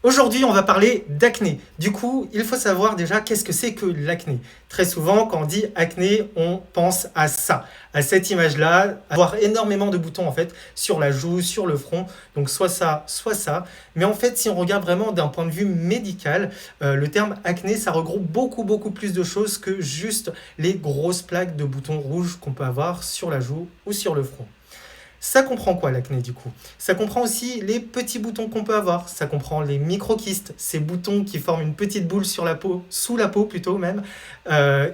Aujourd'hui, on va parler d'acné. Du coup, il faut savoir déjà qu'est-ce que c'est que l'acné. Très souvent, quand on dit acné, on pense à ça, à cette image-là, avoir énormément de boutons en fait sur la joue, sur le front, donc soit ça, soit ça. Mais en fait, si on regarde vraiment d'un point de vue médical, le terme acné, ça regroupe beaucoup plus de choses que juste les grosses plaques de boutons rouges qu'on peut avoir sur la joue ou sur le front. Ça comprend quoi l'acné du coup? Ça comprend aussi les petits boutons qu'on peut avoir, ça comprend les microkystes, ces boutons qui forment une petite boule sur la peau, sous la peau plutôt même,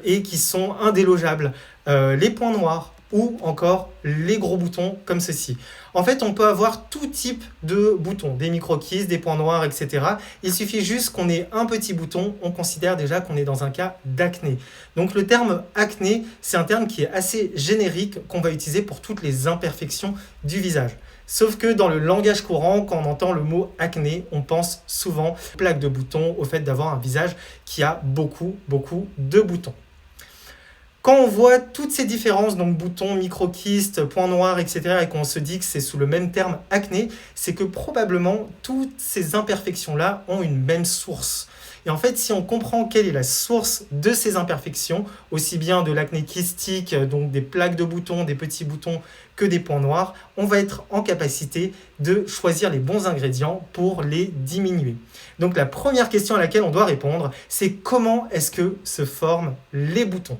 et qui sont indélogeables, les points noirs ou encore les gros boutons comme ceci. En fait, on peut avoir tout type de boutons, des microkystes, des points noirs, etc. Il suffit juste qu'on ait un petit bouton, on considère déjà qu'on est dans un cas d'acné. Donc le terme acné, c'est un terme qui est assez générique qu'on va utiliser pour toutes les imperfections du visage. Sauf que dans le langage courant, quand on entend le mot acné, on pense souvent aux plaques de boutons, au fait d'avoir un visage qui a beaucoup de boutons. Quand on voit toutes ces différences, donc boutons, microkystes, points noirs, etc., et qu'on se dit que c'est sous le même terme acné, c'est que probablement toutes ces imperfections-là ont une même source. Et en fait, si on comprend quelle est la source de ces imperfections, aussi bien de l'acné kystique, donc des plaques de boutons, des petits boutons, que des points noirs, on va être en capacité de choisir les bons ingrédients pour les diminuer. Donc la première question à laquelle on doit répondre, c'est comment est-ce que se forment les boutons ?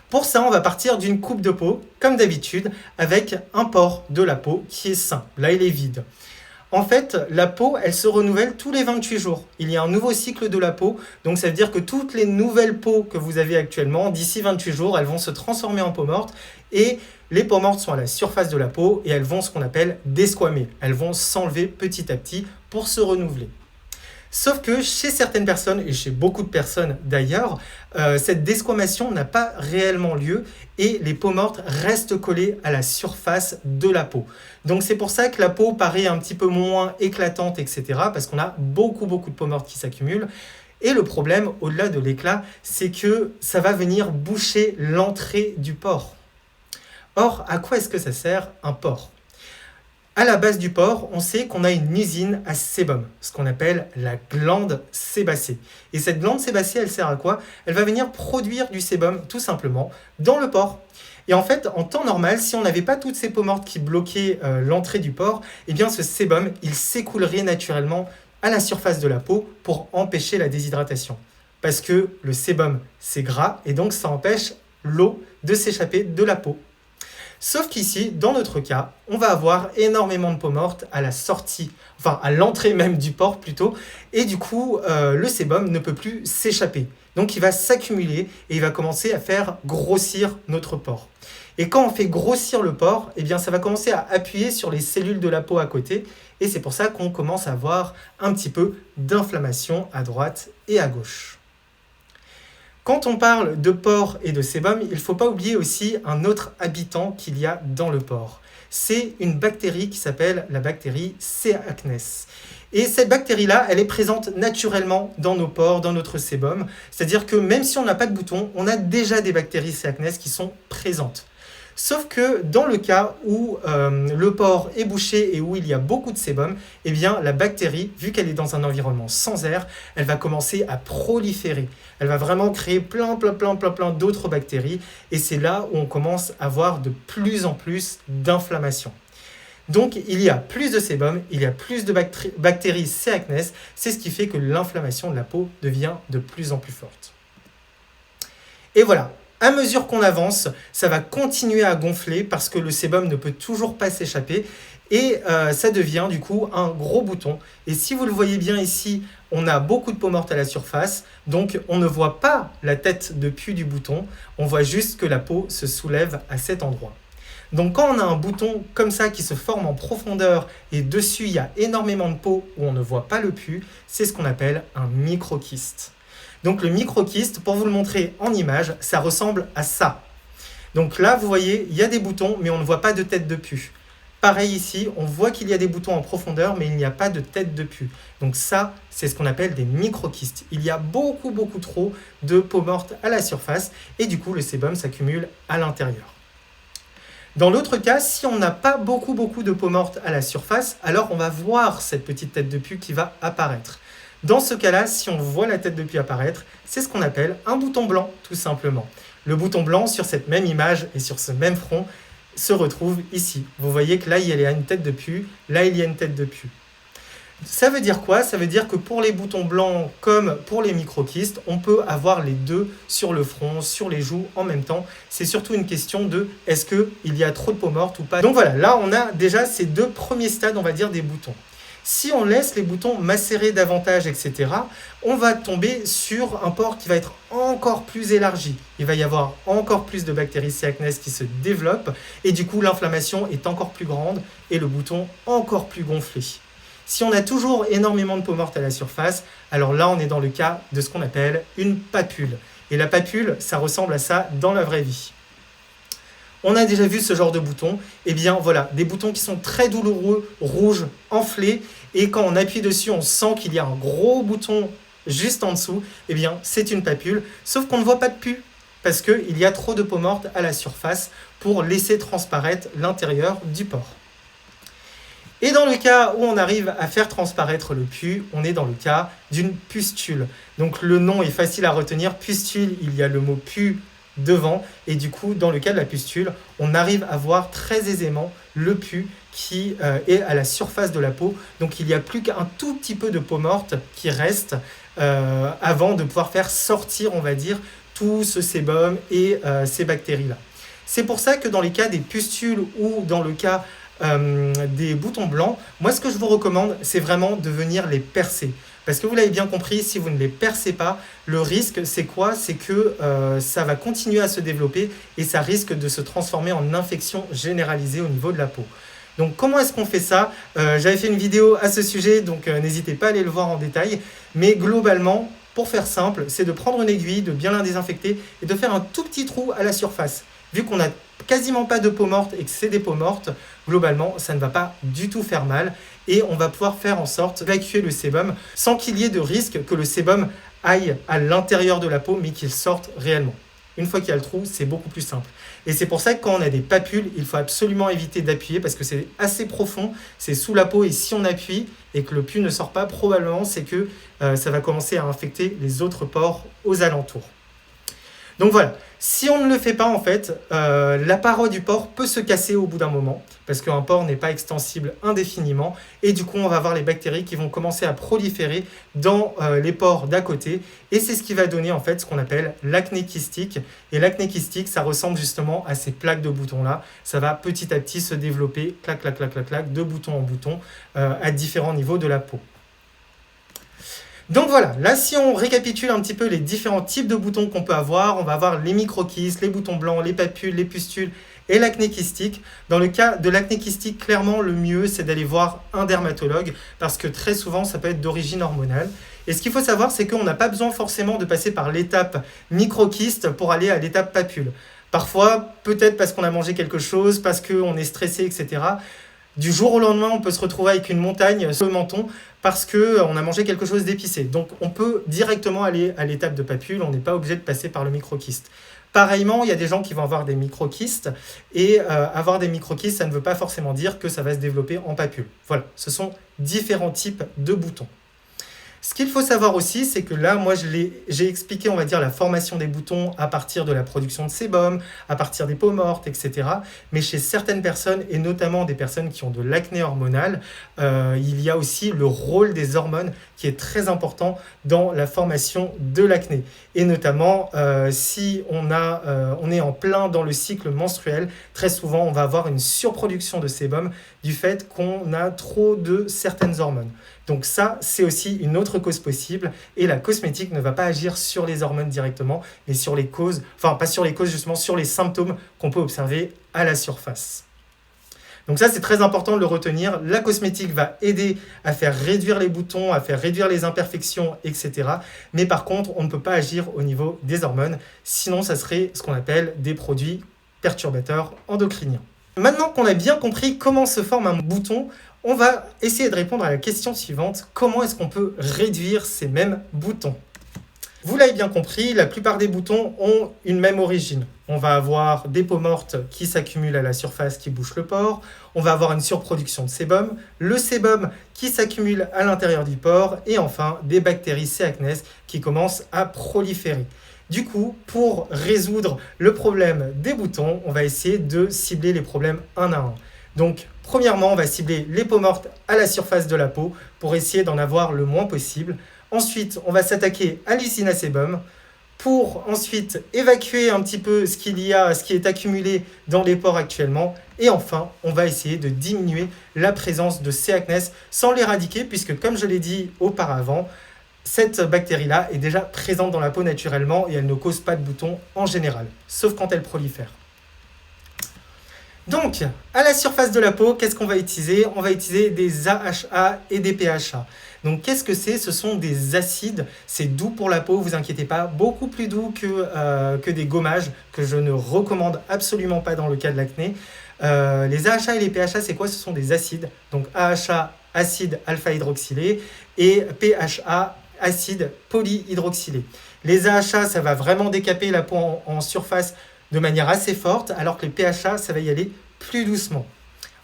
Pour ça, on va partir d'une coupe de peau, comme d'habitude, avec un pore de la peau qui est sain. Là, il est vide. En fait, la peau, elle se renouvelle tous les 28 jours. Il y a un nouveau cycle de la peau, donc ça veut dire que toutes les nouvelles peaux que vous avez actuellement, d'ici 28 jours, elles vont se transformer en peau morte et les peaux mortes sont à la surface de la peau et elles vont ce qu'on appelle desquamer. Elles vont s'enlever petit à petit pour se renouveler. Sauf que chez certaines personnes, et chez beaucoup de personnes d'ailleurs, cette desquamation n'a pas réellement lieu et les peaux mortes restent collées à la surface de la peau. Donc c'est pour ça que la peau paraît un petit peu moins éclatante, etc. parce qu'on a beaucoup de peaux mortes qui s'accumulent. Et le problème, au-delà de l'éclat, c'est que ça va venir boucher l'entrée du pore. Or, à quoi est-ce que ça sert un pore ? À la base du pore, on sait qu'on a une usine à sébum, ce qu'on appelle la glande sébacée. Et cette glande sébacée, elle sert à quoi ? Elle va venir produire du sébum, tout simplement, dans le pore. Et en fait, en temps normal, si on n'avait pas toutes ces peaux mortes qui bloquaient l'entrée du pore, eh bien ce sébum, il s'écoulerait naturellement à la surface de la peau pour empêcher la déshydratation. Parce que le sébum, c'est gras, et donc ça empêche l'eau de s'échapper de la peau. Sauf qu'ici, dans notre cas, on va avoir énormément de peaux mortes à la sortie, enfin à l'entrée même du pore plutôt, et du coup, le sébum ne peut plus s'échapper. Donc il va s'accumuler et il va commencer à faire grossir notre pore. Et quand on fait grossir le pore, eh bien ça va commencer à appuyer sur les cellules de la peau à côté, et c'est pour ça qu'on commence à avoir un petit peu d'inflammation à droite et à gauche. Quand on parle de pore et de sébum, il ne faut pas oublier aussi un autre habitant qu'il y a dans le pore. C'est une bactérie qui s'appelle la bactérie C. acnes. Et cette bactérie-là, elle est présente naturellement dans nos pores, dans notre sébum. C'est-à-dire que même si on n'a pas de boutons, on a déjà des bactéries C. acnes qui sont présentes. Sauf que dans le cas où le pore est bouché et où il y a beaucoup de sébum, eh bien la bactérie, vu qu'elle est dans un environnement sans air, elle va commencer à proliférer. Elle va vraiment créer plein d'autres bactéries et c'est là où on commence à avoir de plus en plus d'inflammation. Donc il y a plus de sébum, il y a plus de bactéries C. acnes, c'est ce qui fait que l'inflammation de la peau devient de plus en plus forte. Et voilà. À mesure qu'on avance, ça va continuer à gonfler parce que le sébum ne peut toujours pas s'échapper et ça devient du coup un gros bouton. Et si vous le voyez bien ici, on a beaucoup de peaux mortes à la surface, donc on ne voit pas la tête de pu du bouton, on voit juste que la peau se soulève à cet endroit. Donc quand on a un bouton comme ça qui se forme en profondeur et dessus il y a énormément de peau où on ne voit pas le pu, c'est ce qu'on appelle un microkyste. Donc le microkyste, pour vous le montrer en image, ça ressemble à ça. Donc là, vous voyez, il y a des boutons, mais on ne voit pas de tête de pu. Pareil ici, on voit qu'il y a des boutons en profondeur, mais il n'y a pas de tête de pu. Donc ça, c'est ce qu'on appelle des microkystes. Il y a beaucoup trop de peau morte à la surface, et du coup, le sébum s'accumule à l'intérieur. Dans l'autre cas, si on n'a pas beaucoup de peau morte à la surface, alors on va voir cette petite tête de pus qui va apparaître. Dans ce cas-là, si on voit la tête de pus apparaître, c'est ce qu'on appelle un bouton blanc, tout simplement. Le bouton blanc sur cette même image et sur ce même front se retrouve ici. Vous voyez que là, il y a une tête de pus, là, il y a une tête de pus. Ça veut dire quoi? Ça veut dire que pour les boutons blancs comme pour les microkystes, on peut avoir les deux sur le front, sur les joues en même temps. C'est surtout une question de est-ce qu'il y a trop de peau morte ou pas. Donc voilà, là on a déjà ces deux premiers stades, on va dire, des boutons. Si on laisse les boutons macérer davantage, etc., on va tomber sur un pore qui va être encore plus élargi. Il va y avoir encore plus de bactéries C. acnes qui se développent et du coup l'inflammation est encore plus grande et le bouton encore plus gonflé. Si on a toujours énormément de peau morte à la surface, alors là on est dans le cas de ce qu'on appelle une papule. Et la papule, ça ressemble à ça dans la vraie vie. On a déjà vu ce genre de boutons, et bien voilà, des boutons qui sont très douloureux, rouges, enflés, et quand on appuie dessus, on sent qu'il y a un gros bouton juste en dessous, et bien c'est une papule, sauf qu'on ne voit pas de pus, parce qu'il y a trop de peau morte à la surface pour laisser transparaître l'intérieur du pore. Et dans le cas où on arrive à faire transparaître le pus, on est dans le cas d'une pustule. Donc le nom est facile à retenir, pustule, il y a le mot pus devant, et du coup dans le cas de la pustule, on arrive à voir très aisément le pus qui est à la surface de la peau. Donc il n'y a plus qu'un tout petit peu de peau morte qui reste avant de pouvoir faire sortir, on va dire, tout ce sébum et ces bactéries-là. C'est pour ça que dans les cas des pustules ou dans le cas des boutons blancs, moi ce que je vous recommande, c'est vraiment de venir les percer. Parce que vous l'avez bien compris, si vous ne les percez pas, le risque c'est quoi? C'est que ça va continuer à se développer et ça risque de se transformer en infection généralisée au niveau de la peau. Donc comment est-ce qu'on fait ça? J'avais fait une vidéo à ce sujet, donc n'hésitez pas à aller le voir en détail. Mais globalement, pour faire simple, c'est de prendre une aiguille, de bien la désinfecter et de faire un tout petit trou à la surface. Vu qu'on n'a quasiment pas de peau morte et que c'est des peaux mortes, globalement, ça ne va pas du tout faire mal et on va pouvoir faire en sorte d'évacuer le sébum sans qu'il y ait de risque que le sébum aille à l'intérieur de la peau mais qu'il sorte réellement. Une fois qu'il y a le trou, c'est beaucoup plus simple. Et c'est pour ça que quand on a des papules, il faut absolument éviter d'appuyer parce que c'est assez profond, c'est sous la peau et si on appuie et que le pus ne sort pas, probablement c'est que ça va commencer à infecter les autres pores aux alentours. Donc voilà, si on ne le fait pas en fait, la paroi du pore peut se casser au bout d'un moment parce qu'un pore n'est pas extensible indéfiniment et du coup on va avoir les bactéries qui vont commencer à proliférer dans les pores d'à côté et c'est ce qui va donner en fait ce qu'on appelle l'acné kystique. Et l'acné kystique, ça ressemble justement à ces plaques de boutons là, ça va petit à petit se développer, clac clac clac clac clac, de bouton en bouton à différents niveaux de la peau. Donc voilà, là si on récapitule un petit peu les différents types de boutons qu'on peut avoir, on va avoir les microkystes, les boutons blancs, les papules, les pustules et l'acné kystique. Dans le cas de l'acné kystique, clairement le mieux c'est d'aller voir un dermatologue parce que très souvent ça peut être d'origine hormonale. Et ce qu'il faut savoir c'est qu'on n'a pas besoin forcément de passer par l'étape microkyste pour aller à l'étape papule. Parfois, peut-être parce qu'on a mangé quelque chose, parce qu'on est stressé, etc. Du jour au lendemain, on peut se retrouver avec une montagne sur le menton parce qu'on a mangé quelque chose d'épicé. Donc, on peut directement aller à l'étape de papule, on n'est pas obligé de passer par le microkyste. Pareillement, il y a des gens qui vont avoir des microkystes et avoir des microkystes, ça ne veut pas forcément dire que ça va se développer en papule. Voilà, ce sont différents types de boutons. Ce qu'il faut savoir aussi, c'est que là, moi, j'ai expliqué, on va dire, la formation des boutons à partir de la production de sébum, à partir des peaux mortes, etc. Mais chez certaines personnes, et notamment des personnes qui ont de l'acné hormonale, il y a aussi le rôle des hormones qui est très important dans la formation de l'acné. Et notamment, si on est en plein dans le cycle menstruel, très souvent, on va avoir une surproduction de sébum du fait qu'on a trop de certaines hormones. Donc ça, c'est aussi une autre cause possible et la cosmétique ne va pas agir sur les hormones directement, mais sur les causes, enfin pas sur les causes justement, sur les symptômes qu'on peut observer à la surface. Donc ça, c'est très important de le retenir. La cosmétique va aider à faire réduire les boutons, à faire réduire les imperfections, etc. Mais par contre, on ne peut pas agir au niveau des hormones, sinon ça serait ce qu'on appelle des produits perturbateurs endocriniens. Maintenant qu'on a bien compris comment se forme un bouton, on va essayer de répondre à la question suivante. Comment est-ce qu'on peut réduire ces mêmes boutons? Vous l'avez bien compris, la plupart des boutons ont une même origine. On va avoir des peaux mortes qui s'accumulent à la surface, qui bouchent le pore. On va avoir une surproduction de sébum, le sébum qui s'accumule à l'intérieur du pore, et enfin des bactéries C. acnes qui commencent à proliférer. Du coup, pour résoudre le problème des boutons, on va essayer de cibler les problèmes un à un. Donc, premièrement, on va cibler les peaux mortes à la surface de la peau pour essayer d'en avoir le moins possible. Ensuite, on va s'attaquer à l'usine à sébum pour ensuite évacuer un petit peu ce qui est accumulé dans les pores actuellement. Et enfin, on va essayer de diminuer la présence de C. acnes sans l'éradiquer, puisque comme je l'ai dit auparavant, cette bactérie-là est déjà présente dans la peau naturellement et elle ne cause pas de boutons en général, sauf quand elle prolifère. Donc, à la surface de la peau, qu'est-ce qu'on va utiliser? On va utiliser des AHA et des PHA. Donc, qu'est-ce que c'est? Ce sont des acides, c'est doux pour la peau, vous inquiétez pas, beaucoup plus doux que des gommages, que je ne recommande absolument pas dans le cas de l'acné. Les AHA et les PHA, c'est quoi? Ce sont des acides. Donc, AHA, acide alpha-hydroxylé, et PHA, acide polyhydroxylé. Les AHA, ça va vraiment décaper la peau en surface de manière assez forte, alors que les PHA, ça va y aller plus doucement.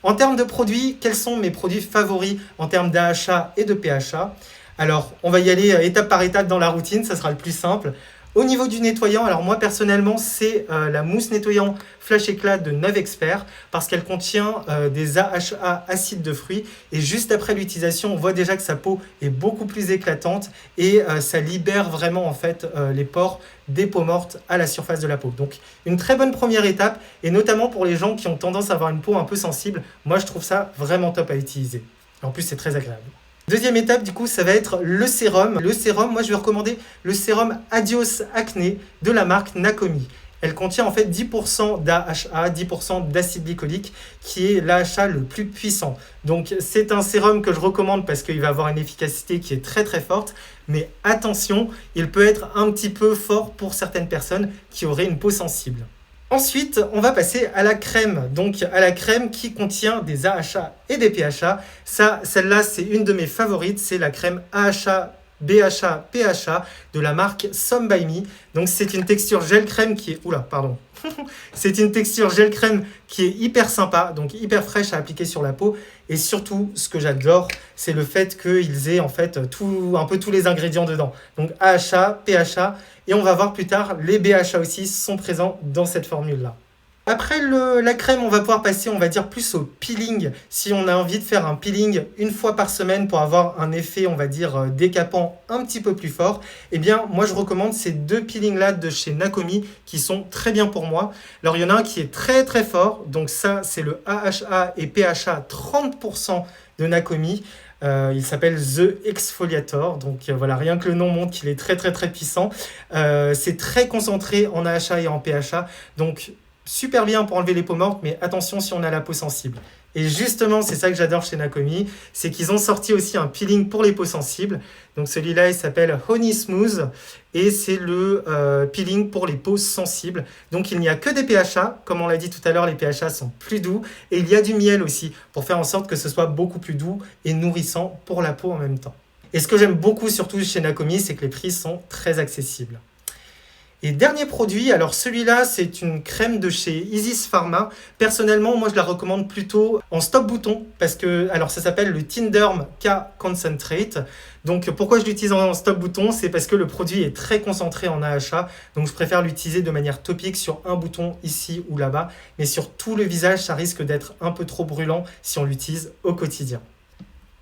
En termes de produits, quels sont mes produits favoris en termes d'AHA et de PHA? Alors, on va y aller étape par étape dans la routine, ça sera le plus simple. Au niveau du nettoyant, alors moi personnellement, c'est la mousse nettoyant Flash Éclat de Novexpert parce qu'elle contient des AHA acides de fruits et juste après l'utilisation, on voit déjà que sa peau est beaucoup plus éclatante et ça libère vraiment en fait les pores des peaux mortes à la surface de la peau. Donc une très bonne première étape et notamment pour les gens qui ont tendance à avoir une peau un peu sensible, moi je trouve ça vraiment top à utiliser. En plus, c'est très agréable. Deuxième étape, du coup, ça va être le sérum. Le sérum, moi, je vais recommander le sérum Adios Acné de la marque Nakomi. Elle contient en fait 10% d'AHA, 10% d'acide glycolique, qui est l'AHA le plus puissant. Donc, c'est un sérum que je recommande parce qu'il va avoir une efficacité qui est très très forte. Mais attention, il peut être un petit peu fort pour certaines personnes qui auraient une peau sensible. Ensuite, on va passer à la crème. Donc, à la crème qui contient des AHA et des PHA. Celle-là, c'est une de mes favorites. C'est la crème AHA, BHA, PHA de la marque Some by Me. Donc, c'est une texture gel crème qui est... Oula, pardon. C'est une texture gel crème qui est hyper sympa, donc hyper fraîche à appliquer sur la peau. Et surtout, ce que j'adore, c'est le fait qu'ils aient en fait un peu tous les ingrédients dedans. Donc AHA, PHA, et on va voir plus tard, les BHA aussi sont présents dans cette formule-là. Après la crème, on va pouvoir passer, on va dire, plus au peeling. Si on a envie de faire un peeling une fois par semaine pour avoir un effet, on va dire, décapant un petit peu plus fort, eh bien, moi, je recommande ces deux peelings-là de chez Nakomi qui sont très bien pour moi. Alors, il y en a un qui est très, très fort. Donc, ça, c'est le AHA et PHA 30% de Nakomi. Il s'appelle The Exfoliator, donc voilà, rien que le nom montre qu'il est très très très puissant. C'est très concentré en AHA et en PHA, donc super bien pour enlever les peaux mortes, mais attention si on a la peau sensible. Et justement, c'est ça que j'adore chez Nakomi, c'est qu'ils ont sorti aussi un peeling pour les peaux sensibles. Donc celui-là, il s'appelle Honey Smooth et c'est le peeling pour les peaux sensibles. Donc il n'y a que des PHA, comme on l'a dit tout à l'heure, les PHA sont plus doux. Et il y a du miel aussi, pour faire en sorte que ce soit beaucoup plus doux et nourrissant pour la peau en même temps. Et ce que j'aime beaucoup surtout chez Nakomi, c'est que les prix sont très accessibles. Et dernier produit, alors celui-là, c'est une crème de chez Isis Pharma. Personnellement, moi, je la recommande plutôt en stop bouton parce que, alors ça s'appelle le Tinderm K Concentrate. Donc, pourquoi je l'utilise en stop bouton? C'est parce que le produit est très concentré en AHA. Donc, je préfère l'utiliser de manière topique sur un bouton ici ou là-bas. Mais sur tout le visage, ça risque d'être un peu trop brûlant si on l'utilise au quotidien.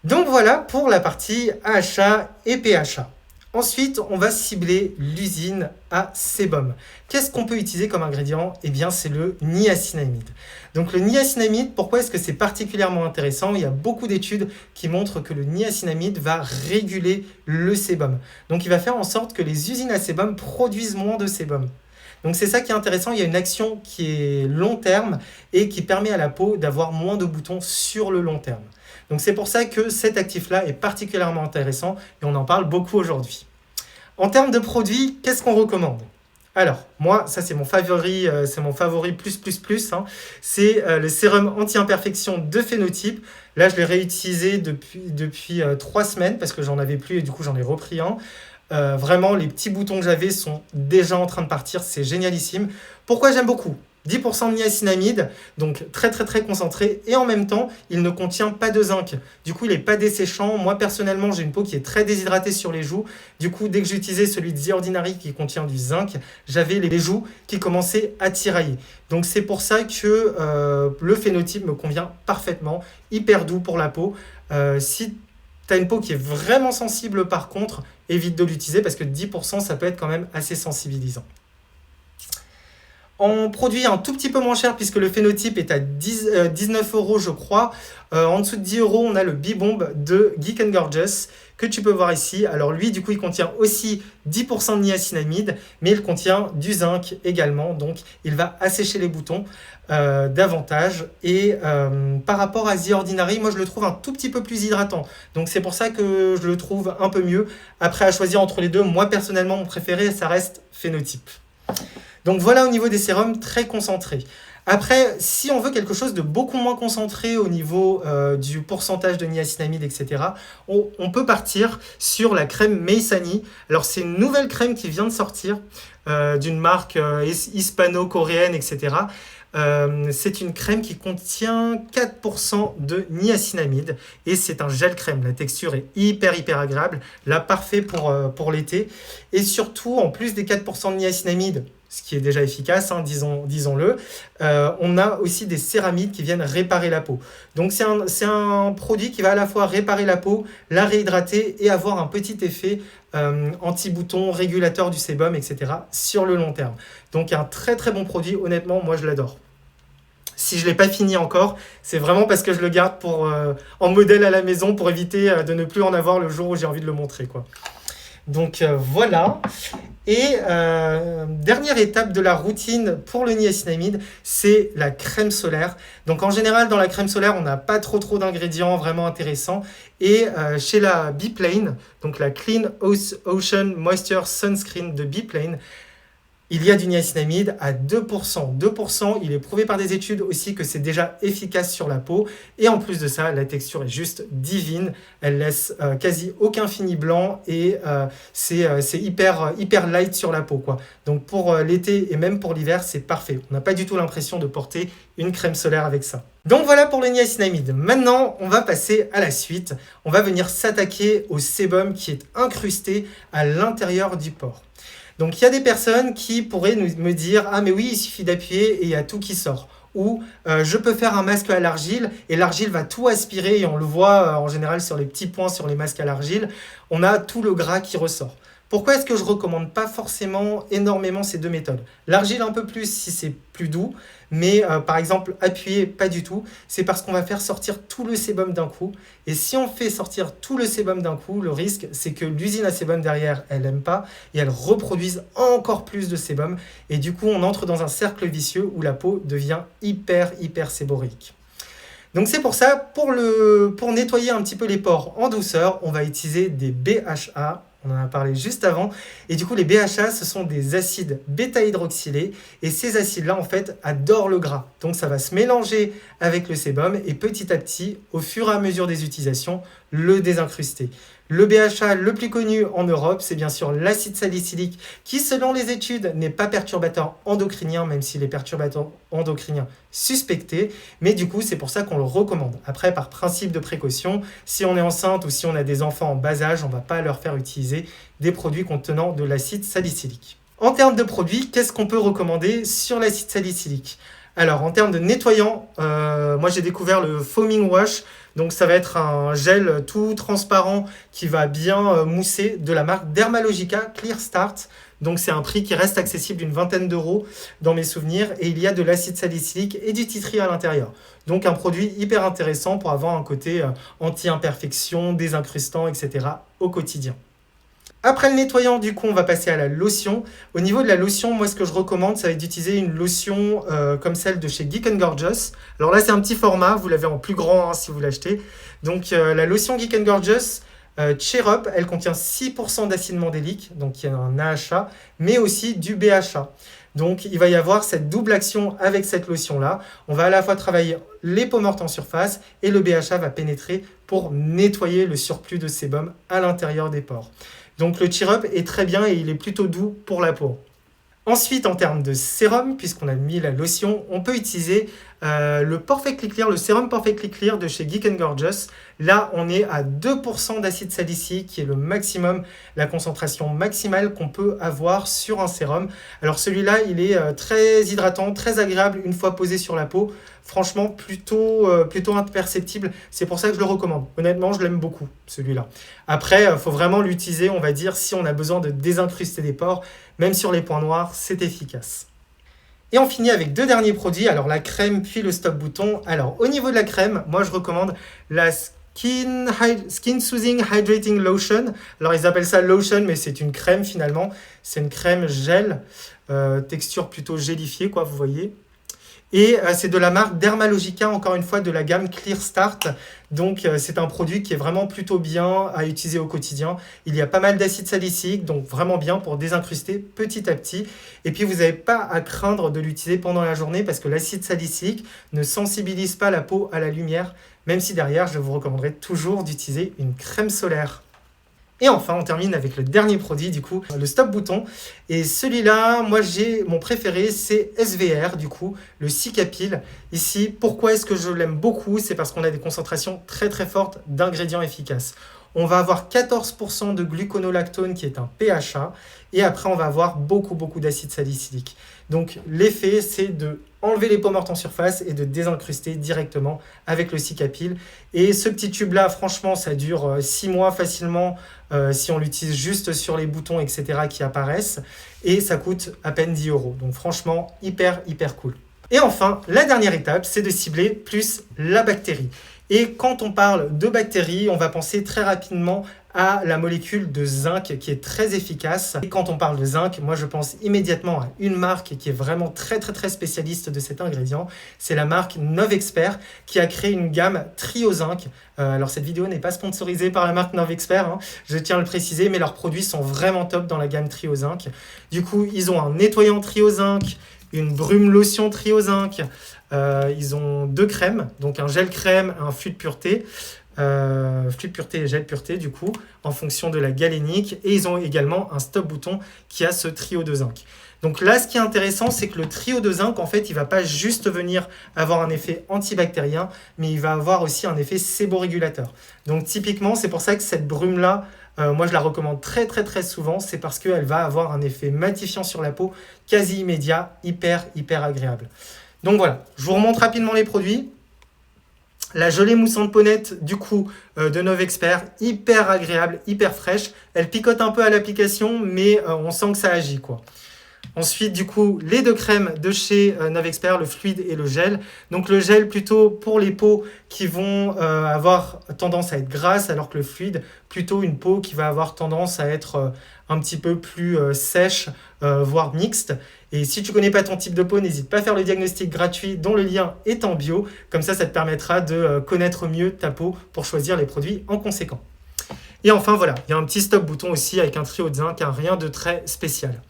Donc, voilà pour la partie AHA et PHA. Ensuite, on va cibler l'usine à sébum. Qu'est-ce qu'on peut utiliser comme ingrédient? Eh bien, c'est le niacinamide. Donc, le niacinamide, pourquoi est-ce que c'est particulièrement intéressant? Il y a beaucoup d'études qui montrent que le niacinamide va réguler le sébum. Donc, il va faire en sorte que les usines à sébum produisent moins de sébum. Donc, c'est ça qui est intéressant. Il y a une action qui est long terme et qui permet à la peau d'avoir moins de boutons sur le long terme. Donc c'est pour ça que cet actif-là est particulièrement intéressant et on en parle beaucoup aujourd'hui. En termes de produits, qu'est-ce qu'on recommande? Alors, moi, ça c'est mon favori plus. C'est le sérum anti-imperfection de Phénotype. Là, je l'ai réutilisé depuis 3 semaines parce que j'en avais plus et du coup, j'en ai repris un. Vraiment, les petits boutons que j'avais sont déjà en train de partir. C'est génialissime. Pourquoi j'aime beaucoup? 10% de niacinamide, donc très très très concentré, et en même temps, il ne contient pas de zinc. Du coup, il n'est pas desséchant. Moi, personnellement, j'ai une peau qui est très déshydratée sur les joues. Du coup, dès que j'utilisais celui de The Ordinary qui contient du zinc, j'avais les joues qui commençaient à tirailler. Donc c'est pour ça que le phénotype me convient parfaitement, hyper doux pour la peau. Si tu as une peau qui est vraiment sensible par contre, évite de l'utiliser parce que 10% ça peut être quand même assez sensibilisant. En produit un tout petit peu moins cher puisque le phénotype est à 19 € je crois. En dessous de 10 €, on a le B-Bomb de Geek & Gorgeous que tu peux voir ici. Alors lui, du coup, il contient aussi 10% de niacinamide, mais il contient du zinc également. Donc, il va assécher les boutons davantage. Et par rapport à The Ordinary, moi, je le trouve un tout petit peu plus hydratant. Donc, c'est pour ça que je le trouve un peu mieux. Après, à choisir entre les deux, moi, personnellement, mon préféré, ça reste phénotype. Donc voilà au niveau des sérums très concentrés. Après, si on veut quelque chose de beaucoup moins concentré au niveau du pourcentage de niacinamide, etc., on peut partir sur la crème Meisani. Alors c'est une nouvelle crème qui vient de sortir d'une marque hispano-coréenne, etc. C'est une crème qui contient 4% de niacinamide et c'est un gel crème. La texture est hyper agréable, là parfait pour l'été. Et surtout, en plus des 4% de niacinamide, ce qui est déjà efficace, hein, disons-le, on a aussi des céramides qui viennent réparer la peau. Donc c'est un produit qui va à la fois réparer la peau, la réhydrater et avoir un petit effet anti-bouton, régulateur du sébum, etc. sur le long terme. Donc un très très bon produit, honnêtement, moi je l'adore. Si je ne l'ai pas fini encore, c'est vraiment parce que je le garde en modèle à la maison pour éviter de ne plus en avoir le jour où j'ai envie de le montrer, quoi. Donc voilà. Et dernière étape de la routine pour le niacinamide, c'est la crème solaire. Donc en général, dans la crème solaire, on n'a pas trop d'ingrédients vraiment intéressants. Et chez la Biplane, donc la Clean Ocean Moisture Sunscreen de Biplane, il y a du niacinamide à 2%. 2%, il est prouvé par des études aussi que c'est déjà efficace sur la peau. Et en plus de ça, la texture est juste divine. Elle laisse quasi aucun fini blanc et c'est hyper light sur la peau, quoi. Donc pour l'été et même pour l'hiver, c'est parfait. On n'a pas du tout l'impression de porter une crème solaire avec ça. Donc voilà pour le niacinamide. Maintenant, on va passer à la suite. On va venir s'attaquer au sébum qui est incrusté à l'intérieur du pore. Donc il y a des personnes qui pourraient me dire « Ah mais oui, il suffit d'appuyer et il y a tout qui sort ». Ou je peux faire un masque à l'argile et l'argile va tout aspirer et on le voit en général sur les petits points sur les masques à l'argile, on a tout le gras qui ressort. Pourquoi est-ce que je ne recommande pas forcément énormément ces deux méthodes? L'argile un peu plus si c'est plus doux, mais par exemple appuyer pas du tout, c'est parce qu'on va faire sortir tout le sébum d'un coup. Et si on fait sortir tout le sébum d'un coup, le risque c'est que l'usine à sébum derrière, elle n'aime pas et elle reproduise encore plus de sébum. Et du coup, on entre dans un cercle vicieux où la peau devient hyper séborique. Donc c'est pour ça, pour nettoyer un petit peu les pores en douceur, on va utiliser des BHA. On en a parlé juste avant. Et du coup, les BHA, ce sont des acides bêta-hydroxylés. Et ces acides-là, en fait, adorent le gras. Donc, ça va se mélanger avec le sébum et petit à petit, au fur et à mesure des utilisations, le désincruster. Le BHA le plus connu en Europe, c'est bien sûr l'acide salicylique qui, selon les études, n'est pas perturbateur endocrinien, même s'il est perturbateur endocrinien suspecté. Mais du coup, c'est pour ça qu'on le recommande. Après, par principe de précaution, si on est enceinte ou si on a des enfants en bas âge, on ne va pas leur faire utiliser des produits contenant de l'acide salicylique. En termes de produits, qu'est-ce qu'on peut recommander sur l'acide salicylique? Alors, en termes de nettoyant, moi j'ai découvert le foaming wash. Donc ça va être un gel tout transparent qui va bien mousser de la marque Dermalogica Clear Start. Donc c'est un prix qui reste accessible d'une 20aine d'euros dans mes souvenirs. Et il y a de l'acide salicylique et du tea tree à l'intérieur. Donc un produit hyper intéressant pour avoir un côté anti-imperfection, désincrustant, etc. au quotidien. Après le nettoyant, du coup, on va passer à la lotion. Au niveau de la lotion, moi, ce que je recommande, ça va être d'utiliser une lotion comme celle de chez Geek & Gorgeous. Alors là, c'est un petit format. Vous l'avez en plus grand si vous l'achetez. Donc, la lotion Geek & Gorgeous Cheer Up, elle contient 6% d'acide mandélique, donc il y a un AHA, mais aussi du BHA. Donc il va y avoir cette double action avec cette lotion-là. On va à la fois travailler les peaux mortes en surface et le BHA va pénétrer pour nettoyer le surplus de sébum à l'intérieur des pores. Donc le Cheer Up est très bien et il est plutôt doux pour la peau. Ensuite, en termes de sérum, puisqu'on a mis la lotion, on peut utiliser le Perfectly Clear, le sérum Perfectly Clear de chez Geek & Gorgeous. Là, on est à 2% d'acide salicylique, qui est le maximum, la concentration maximale qu'on peut avoir sur un sérum. Alors celui-là, il est très hydratant, très agréable une fois posé sur la peau. Franchement, plutôt imperceptible. C'est pour ça que je le recommande. Honnêtement, je l'aime beaucoup, celui-là. Après, il faut vraiment l'utiliser, on va dire, si on a besoin de désincruster des pores. Même sur les points noirs, c'est efficace. Et on finit avec 2 derniers produits, alors la crème puis le stop bouton. Alors au niveau de la crème, moi je recommande la Skin Soothing Hydrating Lotion. Alors ils appellent ça lotion, mais c'est une crème finalement. C'est une crème gel, texture plutôt gélifiée, quoi, vous voyez. Et c'est de la marque Dermalogica, encore une fois, de la gamme Clear Start. Donc c'est un produit qui est vraiment plutôt bien à utiliser au quotidien. Il y a pas mal d'acide salicylique, donc vraiment bien pour désincruster petit à petit. Et puis vous n'avez pas à craindre de l'utiliser pendant la journée parce que l'acide salicylique ne sensibilise pas la peau à la lumière, même si derrière, je vous recommanderais toujours d'utiliser une crème solaire. Et enfin, on termine avec le dernier produit, du coup, le stop bouton. Et celui-là, moi, mon préféré, c'est SVR, du coup, le Cicapil. Ici, pourquoi est-ce que je l'aime beaucoup? C'est parce qu'on a des concentrations très très fortes d'ingrédients efficaces. On va avoir 14% de gluconolactone qui est un PHA. Et après, on va avoir beaucoup d'acide salicylique. Donc, l'effet, c'est de enlever les peaux mortes en surface et de désincruster directement avec le Cicapil. Et ce petit tube-là, franchement, ça dure 6 mois facilement si on l'utilise juste sur les boutons, etc. qui apparaissent. Et ça coûte à peine 10 €. Donc franchement, hyper cool. Et enfin, la dernière étape, c'est de cibler plus la bactérie. Et quand on parle de bactéries, on va penser très rapidement à la molécule de zinc qui est très efficace. Et quand on parle de zinc, moi je pense immédiatement à une marque qui est vraiment très spécialiste de cet ingrédient. C'est la marque Novexpert qui a créé une gamme Trio Zinc. Alors cette vidéo n'est pas sponsorisée par la marque Novexpert, hein, je tiens à le préciser, mais leurs produits sont vraiment top dans la gamme Trio Zinc. Du coup, ils ont un nettoyant Trio Zinc, une brume lotion Trio Zinc, ils ont 2 crèmes, donc un gel crème, un fluide pureté. Fluide pureté et gel pureté du coup en fonction de la galénique, et ils ont également un stop bouton qui a ce trio de zinc. Donc là, ce qui est intéressant, c'est que le trio de zinc, en fait, il va pas juste venir avoir un effet antibactérien, mais il va avoir aussi un effet séborégulateur. Donc typiquement, c'est pour ça que cette brume là, moi je la recommande très souvent, c'est parce qu'elle va avoir un effet matifiant sur la peau quasi immédiat, hyper agréable. Donc voilà, je vous remonte rapidement les produits. La gelée moussante peau-nette, du coup, de Novexpert, hyper agréable, hyper fraîche. Elle picote un peu à l'application, mais on sent que ça agit, quoi. Ensuite, du coup, les 2 crèmes de chez Novexpert, le fluide et le gel. Donc le gel plutôt pour les peaux qui vont avoir tendance à être grasses, alors que le fluide, plutôt une peau qui va avoir tendance à être un petit peu plus sèche, voire mixte. Et si tu ne connais pas ton type de peau, n'hésite pas à faire le diagnostic gratuit dont le lien est en bio. Comme ça te permettra de connaître mieux ta peau pour choisir les produits en conséquent. Et enfin, voilà, il y a un petit stop bouton aussi avec un trio de zinc, rien de très spécial.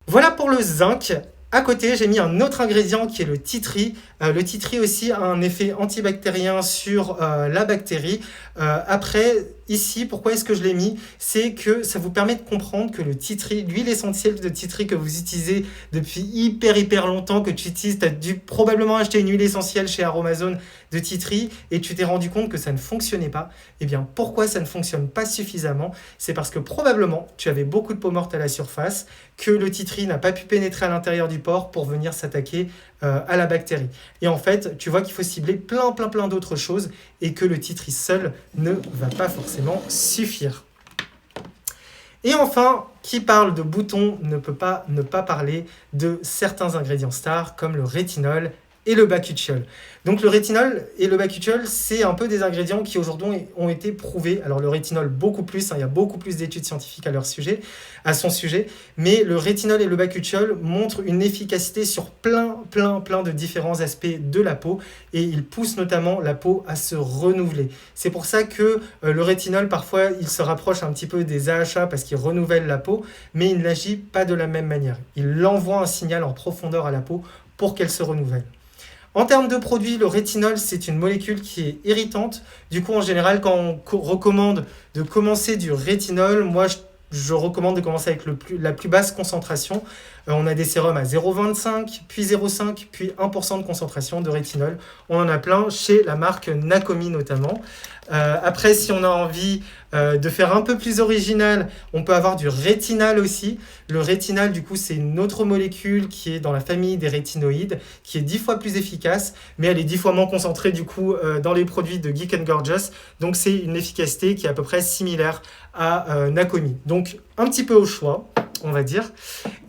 Voilà pour le zinc. À côté, j'ai mis un autre ingrédient qui est le tea tree. Le tea tree aussi a un effet antibactérien sur la bactérie. Après, ici, pourquoi est-ce que je l'ai mis? C'est que ça vous permet de comprendre que le tea tree, l'huile essentielle de tea tree que vous utilisez depuis hyper longtemps, que tu utilises, tu as dû probablement acheter une huile essentielle chez Aromazone de tea tree et tu t'es rendu compte que ça ne fonctionnait pas. Eh bien, pourquoi ça ne fonctionne pas suffisamment? C'est parce que probablement, tu avais beaucoup de peau morte à la surface, que le tea tree n'a pas pu pénétrer à l'intérieur du pore pour venir s'attaquer à la bactérie. Et en fait, tu vois qu'il faut cibler plein d'autres choses et que le tea tree seul ne va pas forcément suffire. Et enfin, qui parle de boutons ne peut pas ne pas parler de certains ingrédients stars comme le rétinol et le bakuchiol. Donc le rétinol et le bakuchiol, c'est un peu des ingrédients qui aujourd'hui ont été prouvés. Alors le rétinol beaucoup plus, hein, il y a beaucoup plus d'études scientifiques à son sujet, mais le rétinol et le bakuchiol montrent une efficacité sur plein de différents aspects de la peau et ils poussent notamment la peau à se renouveler. C'est pour ça que le rétinol, parfois, il se rapproche un petit peu des AHA parce qu'il renouvelle la peau, mais il n'agit pas de la même manière. Il envoie un signal en profondeur à la peau pour qu'elle se renouvelle. En termes de produits, le rétinol, c'est une molécule qui est irritante. Du coup, en général, quand on recommande de commencer du rétinol, moi, je recommande de commencer avec la plus basse concentration. On a des sérums à 0,25, puis 0,5, puis 1% de concentration de rétinol. On en a plein chez la marque Nakomi notamment. Après, si on a envie de faire un peu plus original, on peut avoir du rétinal aussi. Le rétinal, du coup, c'est une autre molécule qui est dans la famille des rétinoïdes, qui est 10 fois plus efficace, mais elle est 10 fois moins concentrée, du coup, dans les produits de Geek & Gorgeous. Donc, c'est une efficacité qui est à peu près similaire à Nakomi. Donc, un petit peu au choix, on va dire.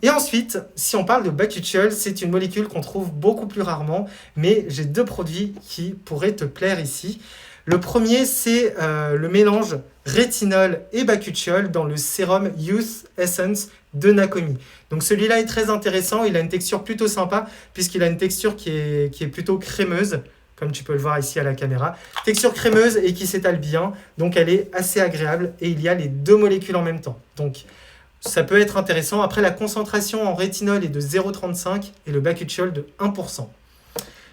Et ensuite, si on parle de bakuchiol, c'est une molécule qu'on trouve beaucoup plus rarement, mais j'ai 2 produits qui pourraient te plaire ici. Le premier, c'est le mélange rétinol et bakuchiol dans le sérum Youth Essence de Nakomi. Donc celui-là est très intéressant, il a une texture plutôt sympa, puisqu'il a une texture qui est plutôt crémeuse, comme tu peux le voir ici à la caméra. Texture crémeuse et qui s'étale bien, donc elle est assez agréable, et il y a les 2 molécules en même temps. Donc ça peut être intéressant. Après, la concentration en rétinol est de 0,35 et le bakuchiol de 1%.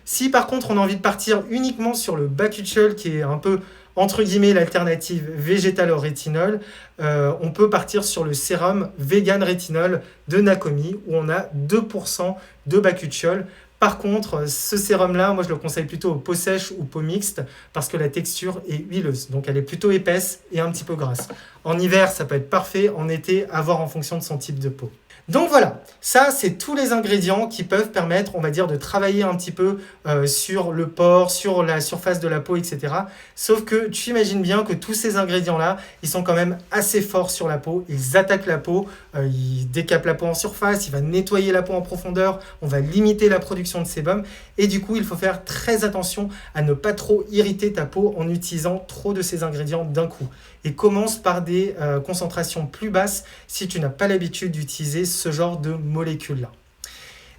Si par contre on a envie de partir uniquement sur le bakuchiol, qui est un peu entre guillemets l'alternative végétale au rétinol, on peut partir sur le sérum vegan rétinol de Nakomi où on a 2% de bakuchiol. Par contre, ce sérum-là, moi je le conseille plutôt aux peaux sèches ou peaux mixtes parce que la texture est huileuse. Donc elle est plutôt épaisse et un petit peu grasse. En hiver, ça peut être parfait. En été, à voir en fonction de son type de peau. Donc voilà, ça c'est tous les ingrédients qui peuvent permettre, on va dire, de travailler un petit peu sur le pore, sur la surface de la peau, etc. Sauf que tu imagines bien que tous ces ingrédients-là, ils sont quand même assez forts sur la peau. Ils attaquent la peau, ils décapent la peau en surface, ils vont nettoyer la peau en profondeur, on va limiter la production de sébum. Et du coup, il faut faire très attention à ne pas trop irriter ta peau en utilisant trop de ces ingrédients d'un coup. Et commence par des concentrations plus basses si tu n'as pas l'habitude d'utiliser ce genre de molécules-là.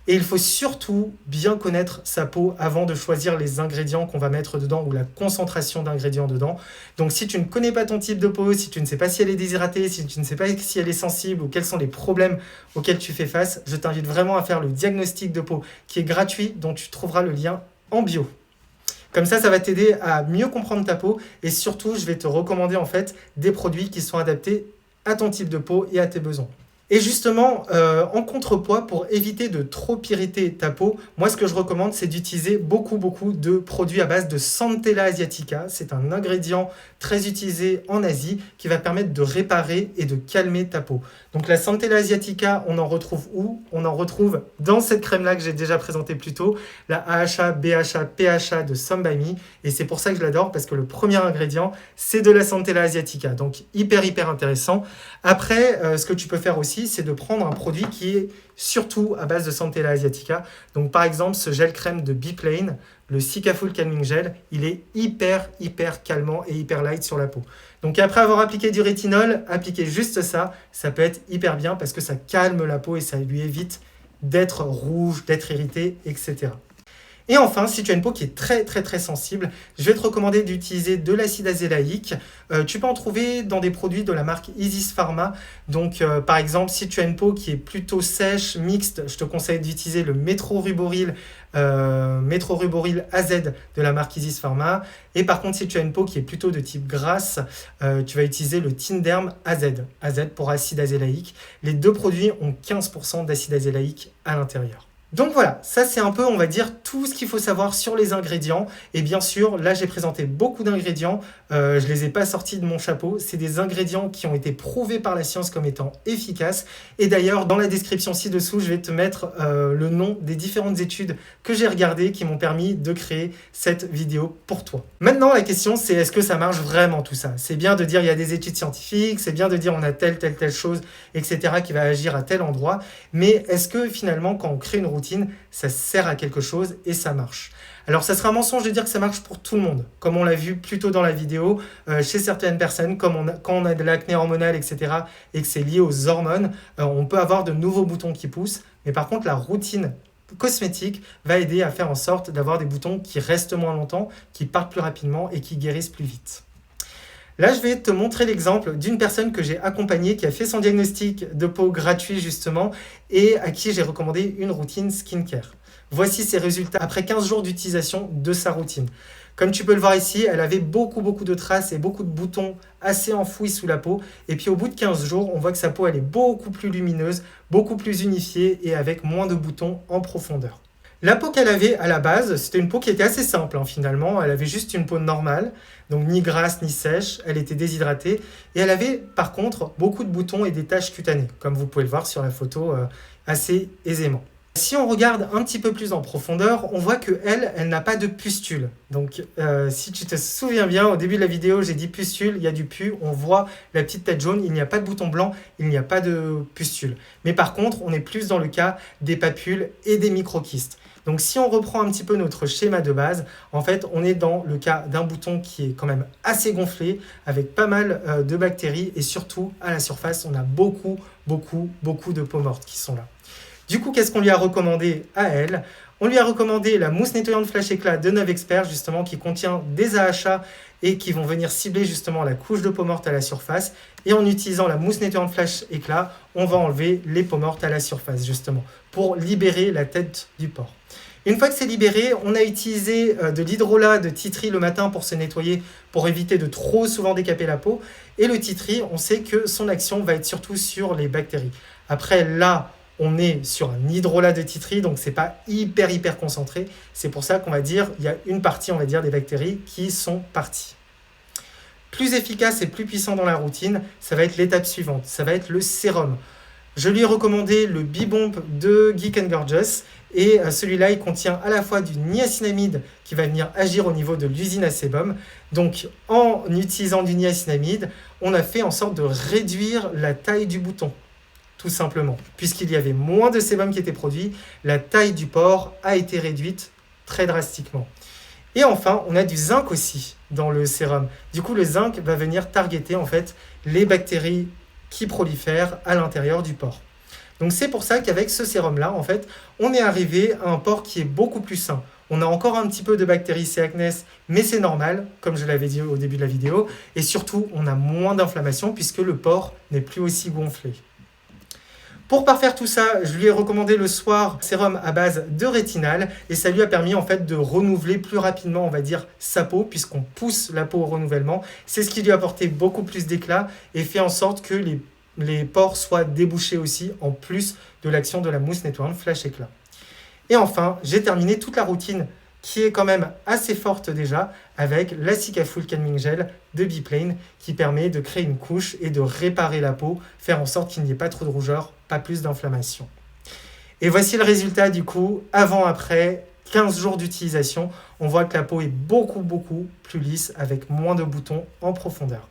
Et il faut surtout bien connaître sa peau avant de choisir les ingrédients qu'on va mettre dedans ou la concentration d'ingrédients dedans. Donc si tu ne connais pas ton type de peau, si tu ne sais pas si elle est déshydratée, si tu ne sais pas si elle est sensible ou quels sont les problèmes auxquels tu fais face, je t'invite vraiment à faire le diagnostic de peau qui est gratuit, dont tu trouveras le lien en bio. Comme ça va t'aider à mieux comprendre ta peau et surtout, je vais te recommander en fait des produits qui sont adaptés à ton type de peau et à tes besoins. Et justement, en contrepoids, pour éviter de trop irriter ta peau, moi ce que je recommande, c'est d'utiliser beaucoup de produits à base de Centella asiatica. C'est un ingrédient très utilisé en Asie qui va permettre de réparer et de calmer ta peau. Donc la Centella asiatica, on en retrouve où? On en retrouve dans cette crème-là que j'ai déjà présentée plus tôt, la AHA, BHA, PHA de Some By Me. Et c'est pour ça que je l'adore, parce que le premier ingrédient, c'est de la Centella asiatica. Donc hyper intéressant. Après, ce que tu peux faire aussi, c'est de prendre un produit qui est surtout à base de Centella asiatica. Donc par exemple, ce gel crème de Biplane, le Sikaful Calming Gel, il est hyper calmant et hyper light sur la peau. Donc après avoir appliqué du rétinol, appliquer juste ça, ça peut être hyper bien parce que ça calme la peau et ça lui évite d'être rouge, d'être irrité, etc. Et enfin, si tu as une peau qui est très sensible, je vais te recommander d'utiliser de l'acide azélaïque. Tu peux en trouver dans des produits de la marque Isis Pharma. Donc, par exemple, si tu as une peau qui est plutôt sèche, mixte, je te conseille d'utiliser le Métro-Ruboril AZ de la marque Isis Pharma. Et par contre, si tu as une peau qui est plutôt de type grasse, tu vas utiliser le Tinderm AZ pour acide azélaïque. Les 2 produits ont 15% d'acide azélaïque à l'intérieur. Donc voilà, ça c'est un peu, on va dire, tout ce qu'il faut savoir sur les ingrédients. Et bien sûr, là j'ai présenté beaucoup d'ingrédients, je ne les ai pas sortis de mon chapeau. C'est des ingrédients qui ont été prouvés par la science comme étant efficaces. Et d'ailleurs, dans la description ci-dessous, je vais te mettre le nom des différentes études que j'ai regardées qui m'ont permis de créer cette vidéo pour toi. Maintenant, la question c'est est-ce que ça marche vraiment tout ça? C'est bien de dire il y a des études scientifiques, c'est bien de dire on a telle chose, etc. qui va agir à tel endroit. Mais est-ce que finalement, quand on crée une routine, routine, ça sert à quelque chose et ça marche. Alors ça serait un mensonge de dire que ça marche pour tout le monde, comme on l'a vu plus tôt dans la vidéo, chez certaines personnes, comme quand on a de l'acné hormonal, etc., et que c'est lié aux hormones, on peut avoir de nouveaux boutons qui poussent, mais par contre la routine cosmétique va aider à faire en sorte d'avoir des boutons qui restent moins longtemps, qui partent plus rapidement et qui guérissent plus vite. Là, je vais te montrer l'exemple d'une personne que j'ai accompagnée qui a fait son diagnostic de peau gratuit justement et à qui j'ai recommandé une routine skincare. Voici ses résultats après 15 jours d'utilisation de sa routine. Comme tu peux le voir ici, elle avait beaucoup de traces et beaucoup de boutons assez enfouis sous la peau. Et puis au bout de 15 jours, on voit que sa peau elle est beaucoup plus lumineuse, beaucoup plus unifiée et avec moins de boutons en profondeur. La peau qu'elle avait à la base, c'était une peau qui était assez simple finalement. Elle avait juste une peau normale, donc ni grasse ni sèche, elle était déshydratée. Et elle avait par contre beaucoup de boutons et des taches cutanées, comme vous pouvez le voir sur la photo assez aisément. Si on regarde un petit peu plus en profondeur, on voit qu'elle n'a pas de pustule. Donc si tu te souviens bien, au début de la vidéo, j'ai dit pustule, il y a du pu, on voit la petite tête jaune, il n'y a pas de bouton blanc, il n'y a pas de pustule. Mais par contre, on est plus dans le cas des papules et des microkystes. Donc si on reprend un petit peu notre schéma de base, en fait, on est dans le cas d'un bouton qui est quand même assez gonflé, avec pas mal de bactéries et surtout, à la surface, on a beaucoup de peaux mortes qui sont là. Du coup, qu'est-ce qu'on lui a recommandé à elle? On lui a recommandé la mousse nettoyante Flash Éclat de Novexpert, justement, qui contient des AHA et qui vont venir cibler justement la couche de peau morte à la surface. Et en utilisant la mousse nettoyante Flash Éclat, on va enlever les peaux mortes à la surface, justement, pour libérer la tête du pore. Une fois que c'est libéré, on a utilisé de l'hydrolat de tea tree le matin pour se nettoyer, pour éviter de trop souvent décaper la peau. Et le tea tree, on sait que son action va être surtout sur les bactéries. Après, là, on est sur un hydrolat de tea tree, donc c'est pas hyper concentré. C'est pour ça qu'on va dire, il y a une partie, on va dire, des bactéries qui sont parties. Plus efficace et plus puissant dans la routine, ça va être l'étape suivante, ça va être le sérum. Je lui ai recommandé le Bibomp de Geek & Gorgeous et celui-là, il contient à la fois du niacinamide qui va venir agir au niveau de l'usine à sébum. Donc, en utilisant du niacinamide, on a fait en sorte de réduire la taille du bouton, tout simplement. Puisqu'il y avait moins de sébum qui était produit, la taille du pore a été réduite très drastiquement. Et enfin, on a du zinc aussi dans le sérum. Du coup, le zinc va venir targeter en fait les bactéries qui prolifèrent à l'intérieur du pore. Donc c'est pour ça qu'avec ce sérum-là, en fait, on est arrivé à un pore qui est beaucoup plus sain. On a encore un petit peu de bactéries C. acnes, mais c'est normal, comme je l'avais dit au début de la vidéo. Et surtout, on a moins d'inflammation puisque le pore n'est plus aussi gonflé. Pour parfaire tout ça, je lui ai recommandé le soir sérum à base de rétinal et ça lui a permis en fait de renouveler plus rapidement, on va dire, sa peau puisqu'on pousse la peau au renouvellement. C'est ce qui lui a apporté beaucoup plus d'éclat et fait en sorte que les pores soient débouchés aussi en plus de l'action de la mousse nettoyante Flash Éclat. Et enfin, j'ai terminé toute la routine qui est quand même assez forte déjà avec la Cicafull Calming Gel de Biplane qui permet de créer une couche et de réparer la peau, faire en sorte qu'il n'y ait pas trop de rougeur, pas plus d'inflammation. Et voici le résultat du coup, avant-après, 15 jours d'utilisation, on voit que la peau est beaucoup plus lisse avec moins de boutons en profondeur.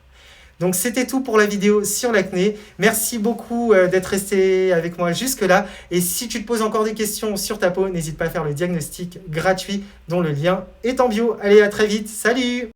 Donc c'était tout pour la vidéo sur l'acné. Merci beaucoup d'être resté avec moi jusque-là. Et si tu te poses encore des questions sur ta peau, n'hésite pas à faire le diagnostic gratuit dont le lien est en bio. Allez, à très vite. Salut!